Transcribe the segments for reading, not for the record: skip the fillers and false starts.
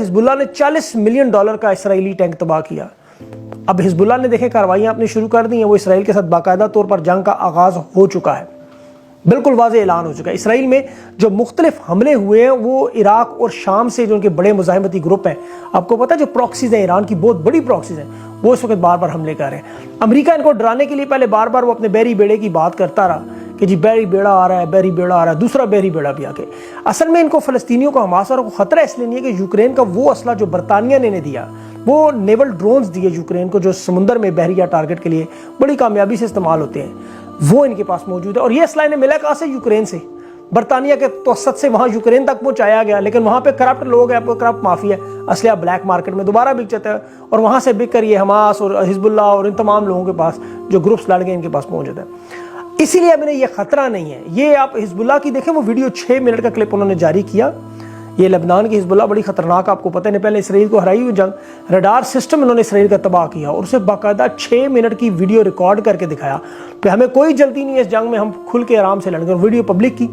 Hezbollah ने $40 million का Israeli tank तबाह किया। अब हिजबुल्लाह ने देखें कार्रवाइयाँ अपनी शुरू कर दी हैं, वो इसराइल के साथ बाकायदा तौर पर जंग का आगाज़ हो चुका है, बिल्कुल वाज़ेह ऐलान हो चुका है। इसराइल में जो मुख्तलिफ हमले हुए हैं वो इराक और शाम से जो उनके बड़े मुजाहिमती ग्रुप हैं, आपको पता है जो प्रॉक्सीज़ हैं, ईरान की बहुत बड़ी प्रॉक्सीज़ हैं, वो इस वक्त बार बार हमले कर रहे हैं। अमेरिका इनको डराने के लिए पहले बार बार वो अपने बहरी बेड़े की बात करता रहा कि जी बहरी बेड़ा आ रहा है, बहरी बेड़ा आ रहा है, दूसरा बहरी बेड़ा भी आके। असल में इनको फ़लस्तीनियों को, हमास वालों को ख़तरा इसलिए नहीं है कि यूक्रेन का वो असला जो बरतानिया ने दिया, वो नेवल ड्रोन्स दिए यूक्रेन को, जो समुंदर में बहरिया टारगेट के लिए बड़ी कामयाबी से इस्तेमाल होते हैं, वो इनके पास मौजूद है। और ये असला इन्हें मिला कहाँ से? यूक्रेन से। बरतानिया के तवसत से वहाँ यूक्रेन तक पहुँचाया गया, लेकिन वहाँ पे करप्ट लोग हैं, करप्ट माफिया है, असला ब्लैक मार्केट में दोबारा बिक जाता है और वहाँ से बिक कर ये हमास और हिजबुल्लाह और इन तमाम लोगों के पास जो ग्रुप्स लड़ गए इनके पास पहुँच जाता है। इसीलिए अब इन्हें ये खतरा नहीं है। ये आप हिजबुल्लाह की देखें, वो वीडियो 6 मिनट का क्लिप उन्होंने जारी किया। ये लेबनान की हिजबुल्लाह बड़ी खतरनाक, आपको पता है, पहले इसराइल को हराई हुई जंग, रडार सिस्टम इन्होंने इसराइल का तबाह किया और उसे बाकायदा 6 मिनट की वीडियो रिकॉर्ड करके दिखाया कि हमें कोई जल्दी नहीं है इस जंग में, हम खुल के आराम से लड़ेंगे, और वीडियो पब्लिक की।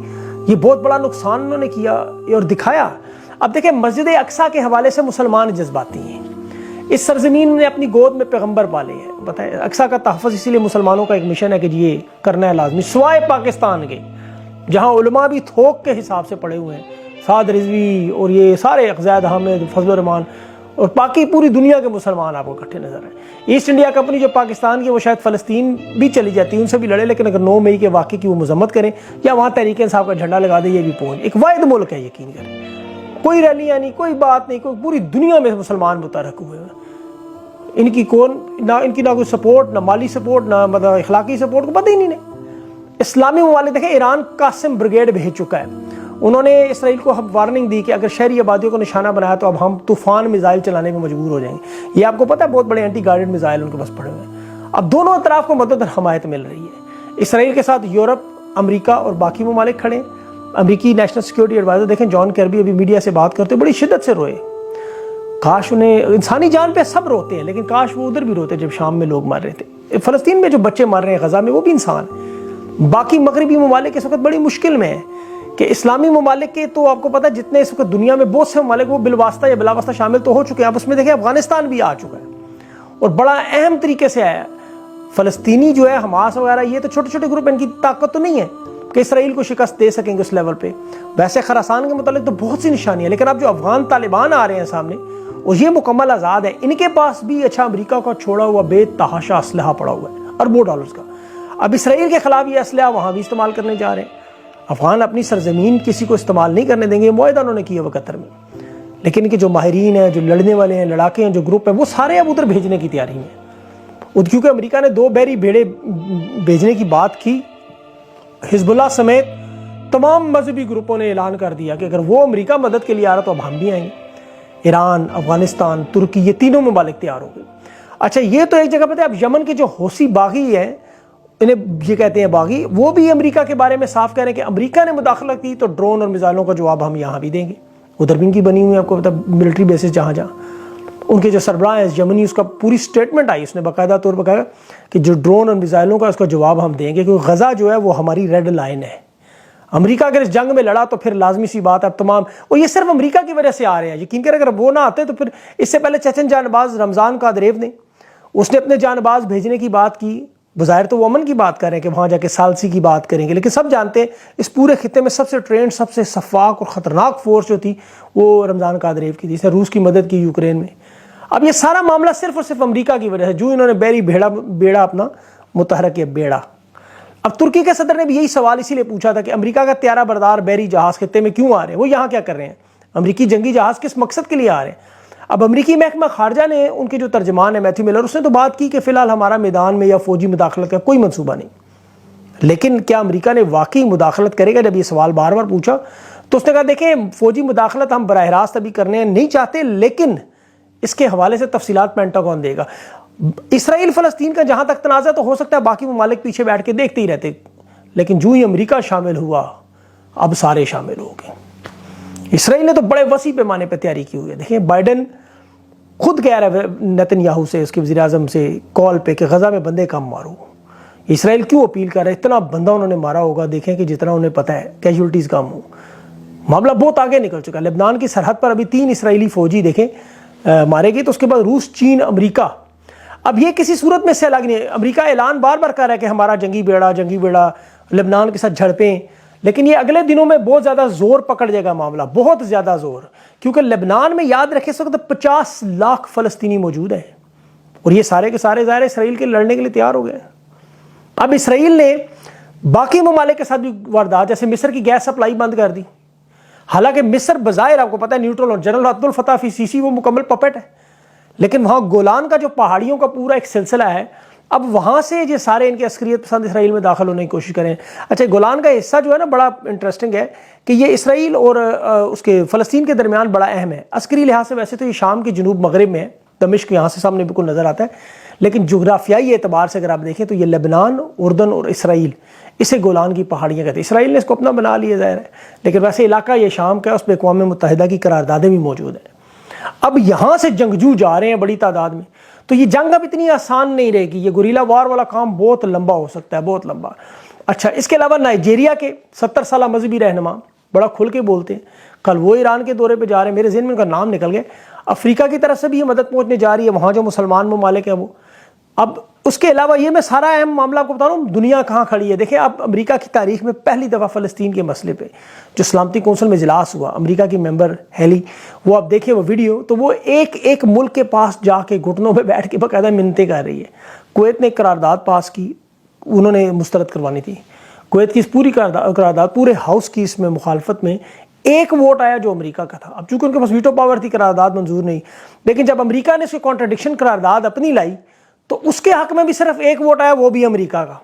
ये बहुत बड़ा नुकसान उन्होंने किया और दिखाया। अब देखें, मस्जिद अक्सा के हवाले से मुसलमान जज्बाती हैं। इस सरजमीन ने अपनी गोद में पैगंबर पाले हैं, बताए। अक्सा का तहफ़्फ़ुज़ इसीलिए मुसलमानों का एक मिशन है कि ये करना है लाजमी, सिवाय पाकिस्तान के, जहाँ उलमा भी थोक के हिसाब से पड़े हुए हैं, साद रिजवी और ये सारे अक़ज़ाद हामिद, फजल रहमान और बाकी पूरी दुनिया के मुसलमान आपको इकट्ठे नजर आए। ईस्ट इंडिया कंपनी जो पाकिस्तान की, वो शायद फ़लस्तीन भी चली जाती है, उनसे भी लड़े, लेकिन अगर 9 मई के वाक़े की वो मजम्मत करें या वहाँ तहरीक इंसाफ का झंडा लगा दे, ये भी पहुँच। एक वाहिद मुल्क है, यकीन करें, कोई रैलियाँ नहीं, कोई बात नहीं, कोई, पूरी दुनिया में मुसलमान मुतहर्रिक हुए हैं। इनकी ना कोई सपोर्ट, ना माली सपोर्ट, ना मतलब इखलाकी सपोर्ट, को पता ही नहीं। इस्लामी ममालिक देखें, ईरान कासिम ब्रिगेड भेज चुका है। उन्होंने इसराइल को वार्निंग दी कि अगर शहरी आबादियों को निशाना बनाया तो अब हम तूफान मिसाइल चलाने में मजबूर हो जाएंगे। ये आपको पता है, बहुत बड़े एंटी गाइडेड मिसाइल उनके पास पड़े हुए हैं। अब दोनों तरफ को मदद और हमायत मिल रही है। इसराइल के साथ यूरोप, अमेरिका और बाकी ममालिक खड़े हैं। अमेरिकी नेशनल सिक्योरिटी एडवाइजर देखें, जॉन कर्बी, अभी मीडिया से बात करते बड़ी शिद्दत से रोए। काश उन्हें, इंसानी जान पे सब रोते हैं, लेकिन काश वो उधर भी रोते जब शाम में लोग मर रहे थे। फ़लस्तीन में जो बच्चे मर रहे हैं गजा में, वो भी इंसान है। बाकी मगरबी ममालिक इस वक्त बड़ी मुश्किल में है कि इस्लामी ममालिक के, तो आपको पता है जितने इस वक्त दुनिया में बहुत से ममालिक वो बिलवास्ता या बिलावास्ता शामिल तो हो चुके हैं। आप उसमें देखें, अफगानिस्तान भी आ चुका है और बड़ा अहम तरीके से आया। फ़लस्तीनी जो है, हमास वगैरह, ये तो छोटे छोटे ग्रुप, इनकी ताकत तो नहीं है कि इसराइल को शिकस्त दे सकेंगे उस लेवल पे। वैसे खरासान के मुतालिक तो बहुत सी निशानियाँ, लेकिन अब जो अफगान तालिबान आ रहे हैं सामने, और ये मुकम्मल आज़ाद है, इनके पास भी अच्छा अमेरिका का छोड़ा हुआ बेतहाशा असलहा पड़ा हुआ है, अरबों डॉलर्स का। अब इसराइल के खिलाफ ये असलहा वहाँ भी इस्तेमाल करने जा रहे हैं। अफगान अपनी सरजमीन किसी को इस्तेमाल नहीं करने देंगे, मुआहदा उन्होंने किया हुआ कतर में। लेकिन इनके जो माहिरीन हैं, जो लड़ने वाले हैं, लड़ाके हैं, जो ग्रुप हैं, वो सारे अब उधर भेजने की तैयारी में, क्योंकि अमेरिका ने 2 बहरी बेड़े भेजने की बात की। हिजबुल्लाह समेत तमाम मजहबी ग्रुपों ने ऐलान कर दिया कि अगर वो अमेरिका मदद के लिए आ रहा तो अब हम भी आएंगे। ईरान, अफगानिस्तान, तुर्की, ये तीनों ममालिक तैयार हो गए। अच्छा, ये तो एक जगह पे थे। अब यमन के जो हौसी बागी है, इन्हें ये कहते हैं बागी, वो भी अमेरिका के बारे में साफ कह रहे हैं कि अमेरिका ने मुदाखलत की तो ड्रोन और मिसाइलों का जवाब हम यहाँ भी देंगे। उधर भी इनकी बनी हुई है, आपको पता, मिलिट्री बेसिस जहाँ जहाँ। उनके जो सरबराह है यमनी, उसका पूरी स्टेटमेंट आई, उसने बाकायदा तौर पर कहा कि जो ड्रोन और मिसाइलों का उसका जवाब हम देंगे, क्योंकि गजा जो है वो हमारी रेड लाइन है। अमेरिका अगर इस जंग में लड़ा तो फिर लाजमी सी बात है तमाम, और ये सिर्फ अमेरिका की वजह से आ रहे हैं। यकीन करें, अगर वो ना आते तो फिर इससे पहले चेचन जानबाज रमज़ान कादरेव ने, उसने अपने जानबाज भेजने की बात की। बज़ाहिर तो वो अमन की बात कर रहे हैं कि वहाँ जाके सालसी की बात करेंगे, लेकिन सब जानते हैं इस पूरे खित्ते में सबसे ट्रेंड, सबसे शफाक और ख़तरनाक फोर्स जो थी वो रमज़ान कादरेव की थी, जिसने रूस की मदद की यूक्रेन में। अब ये सारा मामला सिर्फ और सिर्फ अमेरिका की वजह से, जो इन्होंने बहरी बेड़ा अपना मुतहरक किया बेड़ा। अब तुर्की के सदर ने भी यही सवाल इसीलिए पूछा था कि अमेरिका का त्यारा बरदार बहरी जहाज़ खित्ते में क्यों आ रहे हैं, वो यहाँ क्या कर रहे हैं, अमेरिकी जंगी जहाज़ किस मकसद के लिए आ रहे हैं। अब अमेरिकी महकमा खारजा ने, उनके जो तर्जमान है मैथ्यू मिलर, उसने तो बात की कि फ़िलहाल हमारा मैदान में या फ़ौजी मुदाखलत का कोई मनसूबा नहीं। लेकिन क्या अमेरिका ने वाकई मुदाखलत करेगा? जब ये सवाल बार बार पूछा तो उसने कहा, देखें, फ़ौजी मुदाखलत हम बराह रास्त अभी करने नहीं चाहते, लेकिन इसके हवाले से तफसीलात पेंटागन देगा। इसराइल फ़लस्तीन का जहाँ तक तनाज़ा, तो हो सकता है बाकी ममालिक पीछे बैठ के देखते ही रहते, लेकिन जो ही अमेरिका शामिल हुआ, अब सारे शामिल हो गए। इसराइल ने तो बड़े वसी पैमाने पर तैयारी की हुई है। देखिए, बाइडन खुद कह रहा है नेतन्याहू से, उसके वज़ीर आज़म से कॉल पे कि गज़ा में बंदे कम मारो। इसराइल क्यों अपील कर रहा है? इतना बंदा उन्होंने मारा होगा, देखें कि जितना उन्हें पता है कैजुअल्टीज़ कम हो। معاملہ بہت آگے نکل چکا ہے. لبنان کی سرحد پر ابھی 3 اسرائیلی فوجی دیکھیں مارے گئے, تو اس کے بعد روس, چین, امریکہ. اب یہ کسی صورت میں سے الگ نہیں ہے. امریکہ اعلان بار بار کر رہا ہے کہ ہمارا جنگی بیڑا لبنان کے ساتھ جھڑپیں, لیکن یہ اگلے دنوں میں بہت زیادہ زور پکڑ جائے گا معاملہ, بہت زیادہ زور, کیونکہ لبنان میں یاد رکھیں اس وقت 50 لاکھ فلسطینی موجود ہیں, اور یہ سارے کے سارے ظاہر اسرائیل کے لڑنے کے لیے تیار ہو گئے. اب اسرائیل نے باقی ممالک کے ساتھ بھی واردات, جیسے مصر کی گیس سپلائی بند کر دی. حالانکہ مصر بظاہر آپ کو پتہ ہے نیوٹرل, اور جنرل عبد الفتاح السیسی وہ مکمل پپٹ ہے, لیکن وہاں گولان کا جو پہاڑیوں کا پورا ایک سلسلہ ہے, اب وہاں سے یہ سارے ان کے عسکریت پسند اسرائیل میں داخل ہونے کی کوشش کریں. اچھا, گولان کا حصہ جو ہے نا بڑا انٹرسٹنگ ہے کہ یہ اسرائیل اور اس کے فلسطین کے درمیان بڑا اہم ہے. عسکری لحاظ سے ویسے تو یہ شام کے جنوب مغرب میں ہے, دمشق یہاں سے سامنے بالکل نظر آتا ہے, لیکن جغرافیائی اعتبار سے اگر آپ دیکھیں تو یہ لبنان, اردن اور اسرائیل, اسے گولان کی پہاڑیاں کہتے ہیں. اسرائیل نے اس کو اپنا بنا لیا ظاہر ہے, لیکن ویسے علاقہ یہ شام کا ہے, اس پہ اقوام متحدہ کی قراردادیں بھی موجود ہیں. اب یہاں سے جنگجو جا رہے ہیں بڑی تعداد میں, تو یہ جنگ اب اتنی آسان نہیں رہے گی. یہ گوریلا وار والا کام بہت لمبا ہو سکتا ہے, بہت لمبا. اچھا, اس کے علاوہ نائجیریا کے 70 سالہ مذہبی رہنما بڑا کھل کے بولتے ہیں, کل وہ ایران کے دورے پہ جا رہے ہیں, میرے ذہن میں ان کا نام نکل گیا. افریقہ کی طرف سے بھی یہ مدد پہنچنے جا رہی ہے, وہاں جو مسلمان ممالک ہیں وہ. اب اس کے علاوہ یہ میں سارا اہم معاملہ آپ کو بتا رہا ہوں, دنیا کہاں کھڑی ہے. دیکھیں آپ, امریکہ کی تاریخ میں پہلی دفعہ فلسطین کے مسئلے پہ جو سلامتی کونسل میں اجلاس ہوا, امریکہ کی ممبر ہیلی, وہ آپ دیکھیں وہ ویڈیو, تو وہ ایک ملک کے پاس جا کے گھٹنوں پہ بیٹھ کے باقاعدہ منتیں کر رہی ہے. کویت نے ایک قرارداد پاس کی, انہوں نے مسترد کروانی تھی. کویت کی اس پوری قرارداد, پورے ہاؤس کی اس میں مخالفت میں ایک ووٹ آیا جو امریکہ کا تھا. اب چونکہ ان کے پاس ویٹو پاور تھی, قرارداد منظور نہیں, لیکن جب امریکہ نے اس کی کانٹرڈکشن قرارداد اپنی لائی تو اس کے حق میں بھی صرف ایک ووٹ آیا, وہ بھی امریکہ کا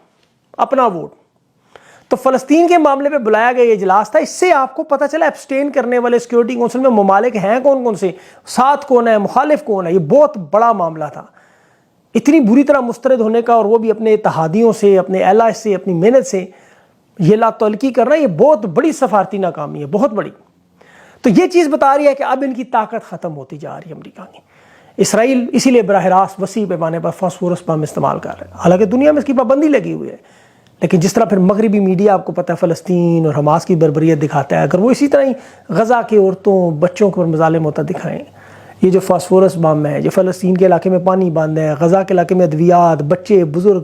اپنا ووٹ. تو فلسطین کے معاملے پہ بلایا گیا یہ اجلاس تھا. اس سے آپ کو پتہ چلا ایبسٹین کرنے والے سیکورٹی کونسل میں ممالک ہیں کون کون سے, ساتھ کون ہے, مخالف کون ہے. یہ بہت بڑا معاملہ تھا, اتنی بری طرح مسترد ہونے کا, اور وہ بھی اپنے اتحادیوں سے, اپنے الائے سے, اپنی محنت سے یہ لا تعلقی کرنا, یہ بہت بڑی سفارتی ناکامی ہے, بہت بڑی. تو یہ چیز بتا رہی ہے کہ اب ان کی طاقت ختم ہوتی جا رہی ہے امریکہ کی. اسرائیل اسی لیے براہ راست وسیع پیمانے پر فاسفورس بم استعمال کر رہا ہے, حالانکہ دنیا میں اس کی پابندی لگی ہوئی ہے. لیکن جس طرح پھر مغربی میڈیا آپ کو پتہ ہے فلسطین اور حماس کی بربریت دکھاتا ہے, اگر وہ اسی طرح ہی غزہ کے عورتوں بچوں پر مظالم ہوتا دکھائیں, یہ جو فاسفورس بم ہے, جو فلسطین کے علاقے میں پانی بند ہے, غزہ کے علاقے میں ادویات, بچے, بزرگ,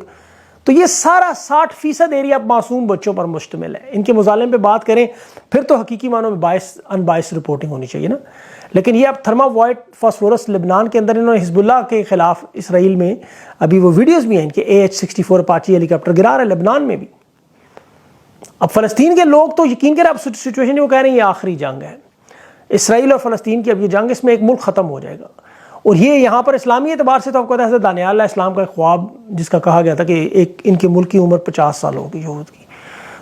تو یہ سارا 60% ایریا معصوم بچوں پر مشتمل ہے. ان کے مظالم پہ بات کریں پھر تو حقیقی معنوں میں انبائس رپورٹنگ ہونی چاہیے نا. لیکن یہ اب تھرما وائٹ فاسفورس لبنان کے اندر انہوں نے حزب اللہ کے خلاف اسرائیل میں ابھی وہ ویڈیوز بھی ہیں کہ AH-64 اپاچی ہیلی کاپٹر گرا رہا ہے لبنان میں بھی. اب فلسطین کے لوگ تو یقین کریں اب سچویشن وہ کہہ رہے ہیں یہ آخری جنگ ہے اسرائیل اور فلسطین کی, اب یہ جنگ, اس میں ایک ملک ختم ہو جائے گا. اور یہ یہاں پر اسلامی اعتبار سے تو آپ کو پتہ ہے حضرت دانیال علیہ السلام کا ایک خواب جس کا کہا گیا تھا کہ ان کے ملک کی عمر 50 سال ہوگی یہود کی,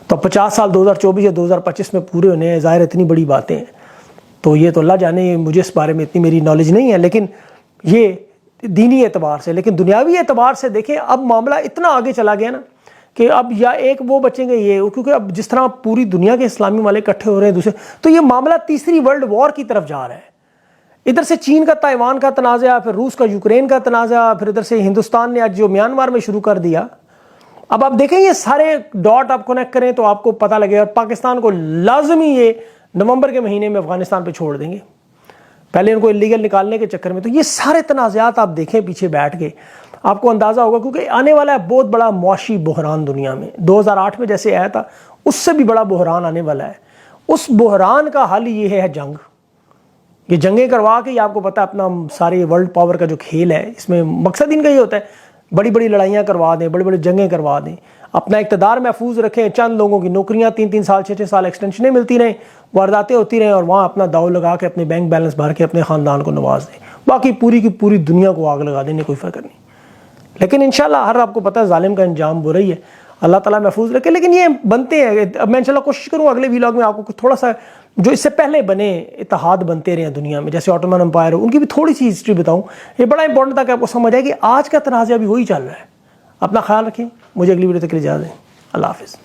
تو 50 سال 2024 یا 2025 میں پورے ہونے ہیں. ظاہر اتنی بڑی باتیں ہیں, تو یہ تو اللہ جانے, مجھے اس بارے میں اتنی میری نالج نہیں ہے, لیکن یہ دینی اعتبار سے. لیکن دنیاوی اعتبار سے دیکھیں اب معاملہ اتنا آگے چلا گیا نا کہ اب یا ایک وہ بچیں گے یہ, کیونکہ اب جس طرح پوری دنیا کے اسلامی ممالک اکٹھے ہو رہے ہیں دوسرے, تو یہ معاملہ تیسری ورلڈ وار کی طرف جا رہا ہے. ادھر سے چین کا تائیوان کا تنازع, پھر روس کا یوکرین کا تنازع, پھر ادھر سے ہندوستان نے آج جو میانمار میں شروع کر دیا. اب آپ دیکھیں یہ سارے ڈاٹ آپ کنیکٹ کریں تو آپ کو پتہ لگے, اور پاکستان کو لازمی یہ نومبر کے مہینے میں افغانستان پہ چھوڑ دیں گے, پہلے ان کو اللیگل نکالنے کے چکر میں. تو یہ سارے تنازعات آپ دیکھیں پیچھے بیٹھ کے, آپ کو اندازہ ہوگا, کیونکہ آنے والا ہے بہت بڑا معاشی بحران دنیا میں. 2008 میں جیسے آیا تھا اس سے بھی بڑا بحران آنے والا ہے. اس بحران کا حل یہ ہے جنگ. یہ جنگیں کروا کے, یہ آپ کو پتہ ہے اپنا سارے ورلڈ پاور کا جو کھیل ہے, اس میں مقصد ان کا یہ ہوتا ہے بڑی بڑی لڑائیاں کروا دیں, بڑی بڑی جنگیں کروا دیں, اپنا اقتدار محفوظ رکھیں, چند لوگوں کی نوکریاں 3-3 سال 6-6 سال ایکسٹینشنیں ملتی رہیں, وارداتیں ہوتی رہیں, اور وہاں اپنا داؤ لگا کے اپنے بینک بیلنس بھر کے اپنے خاندان کو نواز دیں. باقی پوری کی پوری دنیا کو آگ لگا دینے کوئی فکر نہیں. لیکن انشاءاللہ ہر آپ کو پتہ ہے ظالم کا انجام برا ہی ہے, اللہ تعالیٰ محفوظ رکھے. لیکن یہ بنتے ہیں, اب میں انشاءاللہ کوشش کروں اگلے ویلاگ میں آپ کو تھوڑا سا جو اس سے پہلے بنے اتحاد بنتے رہے ہیں دنیا میں, جیسے آٹومن امپائر ہو, ان کی بھی تھوڑی سی ہسٹری بتاؤں. یہ بڑا امپورٹنٹ تھا کہ آپ کو سمجھ آئے کہ آج کا تنازع بھی وہی چل رہا ہے. اپنا خیال رکھیں, مجھے اگلی ویڈیو تک کے لیے اجازت دیں. اللہ حافظ.